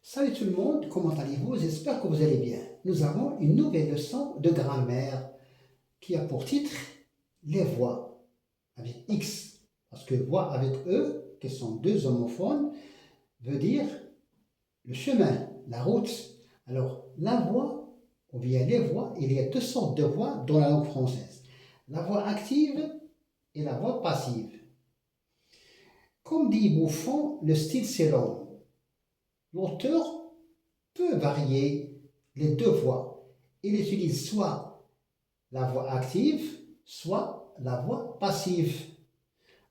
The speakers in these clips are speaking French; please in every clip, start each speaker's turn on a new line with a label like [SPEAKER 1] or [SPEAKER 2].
[SPEAKER 1] Salut tout le monde, comment allez-vous? J'espère que vous allez bien. Nous avons une nouvelle leçon de grammaire qui a pour titre les voix avec X. Parce que voix avec E, qui sont deux homophones, veut dire le chemin, la route. Alors, la voix, ou bien les voix, il y a deux sortes de voix dans la langue française. La voix active et la voix passive. Comme dit Buffon, le style c'est long. L'auteur peut varier les deux voix. Il utilise soit la voix active, soit la voix passive.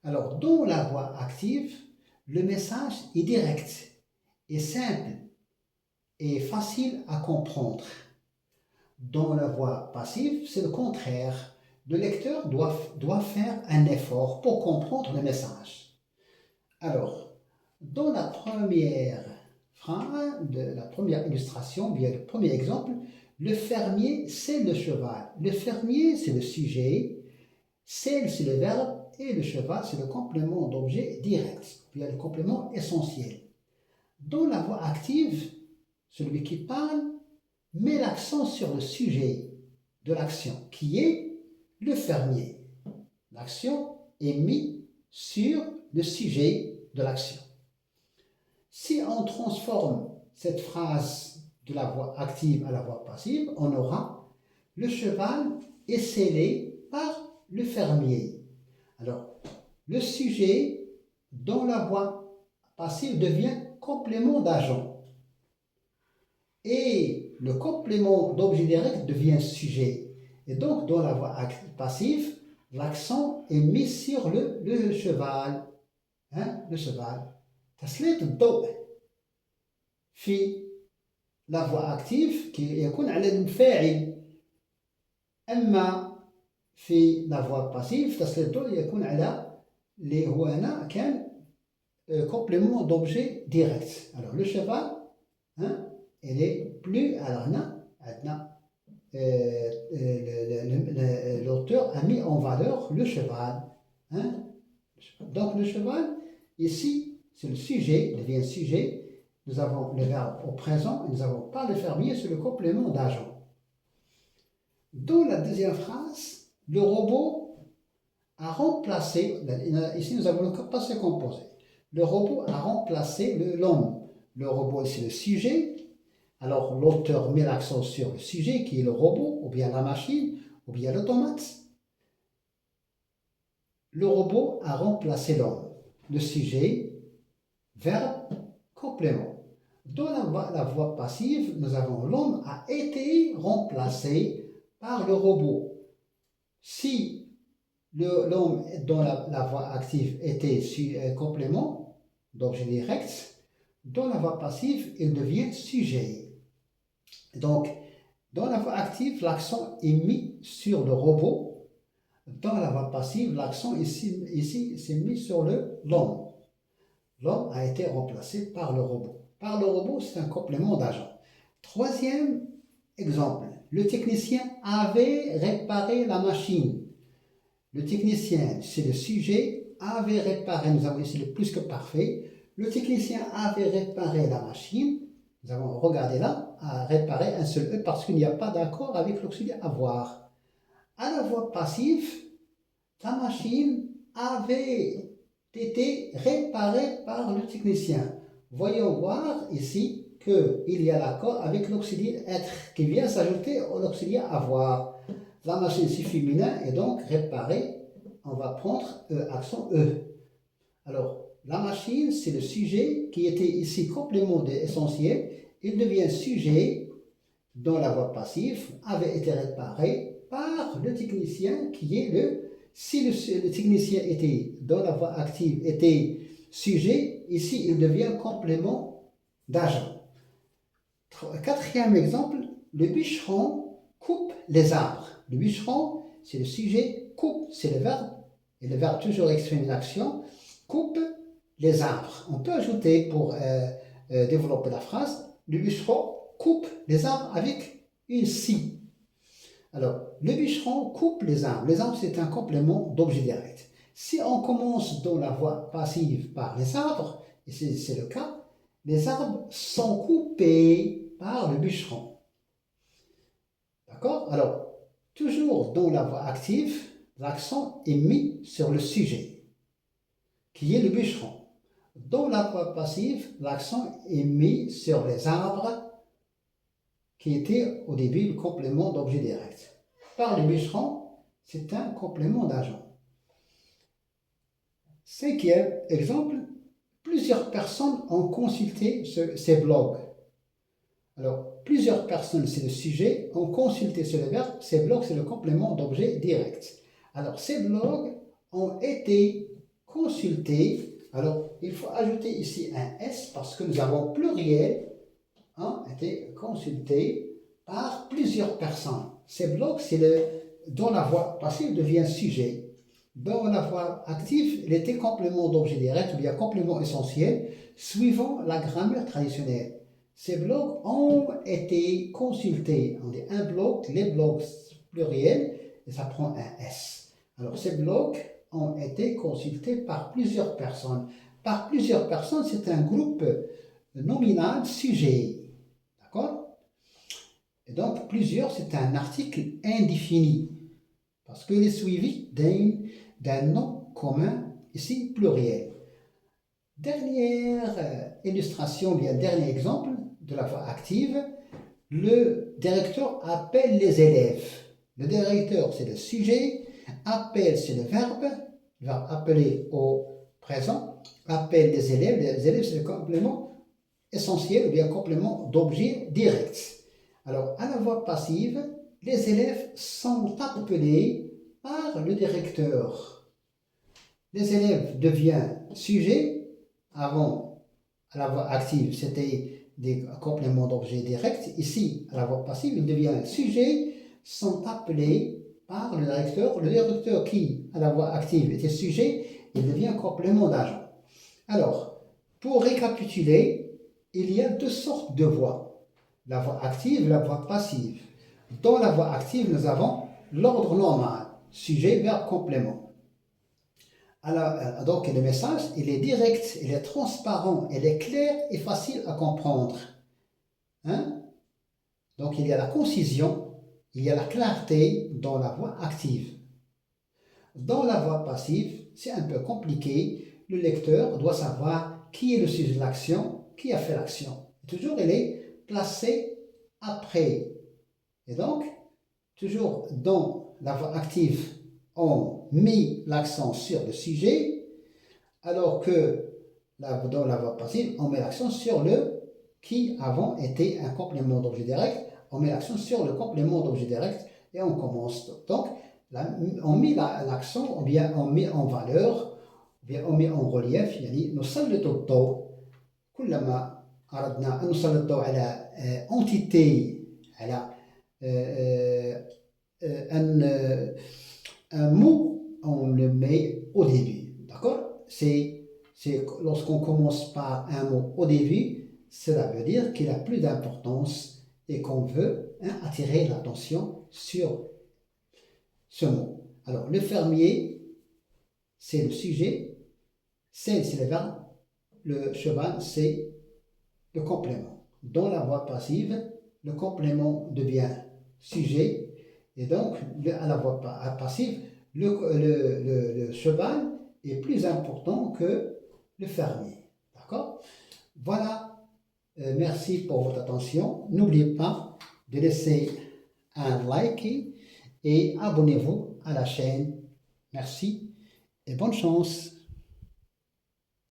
[SPEAKER 1] Alors, dans la voix active, le message est direct, est simple et facile à comprendre. Dans la voix passive, c'est le contraire. Le lecteur doit faire un effort pour comprendre le message. Alors, dans la première phrase, la première illustration, bien le premier exemple, le fermier, c'est le cheval. Le fermier, c'est le sujet, c'est le verbe, et le cheval, c'est le complément d'objet direct, bien le complément essentiel. Dans la voix active, celui qui parle met l'accent sur le sujet de l'action, qui est le fermier. L'action est mise sur le sujet de l'action. Si on transforme cette phrase de la voix active à la voix passive, on aura le cheval est scellé par le fermier. Alors, le sujet dans la voix passive devient complément d'agent. Et le complément d'objet direct devient sujet. Et donc, dans la voix passive, l'accent est mis sur le cheval. Le cheval. تسليط الضوء في la voix active qui يكون على المفاعل أما في la voix passive تسليط الضوء يكون على اللي هو هنا كان complément d'objet direct. Alors le cheval il est plus alors هنا عندنا l'auteur a mis en valeur le cheval. Donc le cheval ici c'est le sujet, il devient sujet. Nous avons le verbe au présent et nous n'avons pas le fermier, c'est le complément d'agent. Dans la deuxième phrase, le robot a remplacé, ici nous avons le passé composé. Le robot a remplacé l'homme. Le robot, c'est le sujet. Alors l'auteur met l'accent sur le sujet qui est le robot, ou bien la machine, ou bien l'automate. Le robot a remplacé l'homme. Le sujet, verbe, complément. Dans la voix passive, nous avons l'homme a été remplacé par le robot. Si l'homme dans la voix active était complément d'objet direct, dans la voix passive, il devient sujet. Donc, dans la voix active, l'accent est mis sur le robot. Dans la voix passive, l'accent ici s'est mis sur l'homme. L'homme a été remplacé par le robot. Par le robot, c'est un complément d'agent. Troisième exemple, le technicien avait réparé la machine. Le technicien, c'est le sujet, avait réparé, nous avons ici le plus que parfait. Le technicien avait réparé la machine. Nous avons regardé là, à réparer un seul E parce qu'il n'y a pas d'accord avec l'auxiliaire avoir. À la voix passive, la machine avait été réparée par le technicien. Voyons voir ici qu'il y a l'accord avec l'auxiliaire être qui vient s'ajouter à l'auxiliaire avoir. La machine c'est féminin et donc réparer, on va prendre accent E. Alors, la machine c'est le sujet qui était ici complément essentiel. Il devient sujet dans la voix passive, avait été réparé par le technicien qui est si le technicien était dans la voix active était sujet, ici il devient complément d'agent. Quatrième exemple, le bûcheron coupe les arbres. Le bûcheron, c'est le sujet, coupe, c'est le verbe, et le verbe toujours exprime une action, coupe les arbres. On peut ajouter pour développer la phrase, le bûcheron coupe les arbres avec une si. Alors, le bûcheron coupe les arbres. Les arbres, c'est un complément d'objet direct. Si on commence dans la voix passive par les arbres, et c'est le cas, les arbres sont coupés par le bûcheron. D'accord? Alors, toujours dans la voix active, l'accent est mis sur le sujet, qui est le bûcheron. Dans la voix passive, l'accent est mis sur les arbres, qui était au début le complément d'objet direct. Par le bûcheron, c'est un complément d'agent. Cinquième exemple, plusieurs personnes ont consulté ces blogs. Alors, plusieurs personnes, c'est le sujet, ont consulté sur le verbe, ces blogs, c'est le complément d'objet direct. Alors, ces blogs ont été consultés. Alors, il faut ajouter ici un S parce que nous avons pluriel, été consultés par plusieurs personnes. Ces blogs, dont la voix passive devient sujet. Dans la voix active, il était complément d'objet direct ou bien complément essentiel, suivant la grammaire traditionnelle. Ces blogs ont été consultés. On dit un blog, les blogs pluriels, et ça prend un S. Alors, ces blogs ont été consultés par plusieurs personnes. Par plusieurs personnes, c'est un groupe nominal sujet. D'accord? Et donc, plusieurs, c'est un article indéfini. Parce qu'il est suivi d'un nom commun, ici pluriel. Dernière illustration, bien dernier exemple de la voix active, le directeur appelle les élèves. Le directeur, c'est le sujet, appelle, c'est le verbe appeler au présent, appelle les élèves, c'est le complément essentiel ou bien complément d'objet direct. Alors, à la voix passive, les élèves sont appelés par le directeur. Les élèves deviennent sujet. Avant, à la voix active, c'était des compléments d'objet direct. Ici, à la voix passive, il devient sujet, sont appelés par le directeur. Le directeur qui, à la voix active, était sujet, il devient complément d'agent. Alors, pour récapituler, il y a deux sortes de voix. La voix active et la voix passive. Dans la voix active, nous avons l'ordre normal, sujet, verbe, complément. Alors, donc le message, il est direct, il est transparent, il est clair et facile à comprendre. Donc il y a la concision, il y a la clarté dans la voix active. Dans la voix passive, c'est un peu compliqué. Le lecteur doit savoir qui est le sujet de l'action, qui a fait l'action. Toujours, il est placé après. Et donc, toujours dans la voix active, on met l'accent sur le sujet, alors que dans la voix passive, on met l'accent sur le qui avant était un complément d'objet direct, on met l'accent sur le complément d'objet direct et on commence. Donc, on met l'accent, ou bien on met en valeur, ou bien on met en relief, يعني نسلط الضوء كلما أردنا أن نسلط الضوء على entité, على un mot, on le met au début. D'accord? C'est lorsqu'on commence par un mot au début, cela veut dire qu'il a plus d'importance et qu'on veut attirer l'attention sur ce mot. Alors, le fermier, c'est le sujet, c'est le verbe, le cheval, c'est le complément. Dans la voix passive, le complément devient sujet, et donc à la voix passive, le cheval est plus important que le fermier. D'accord? Voilà, merci pour votre attention. N'oubliez pas de laisser un like et abonnez-vous à la chaîne. Merci et bonne chance.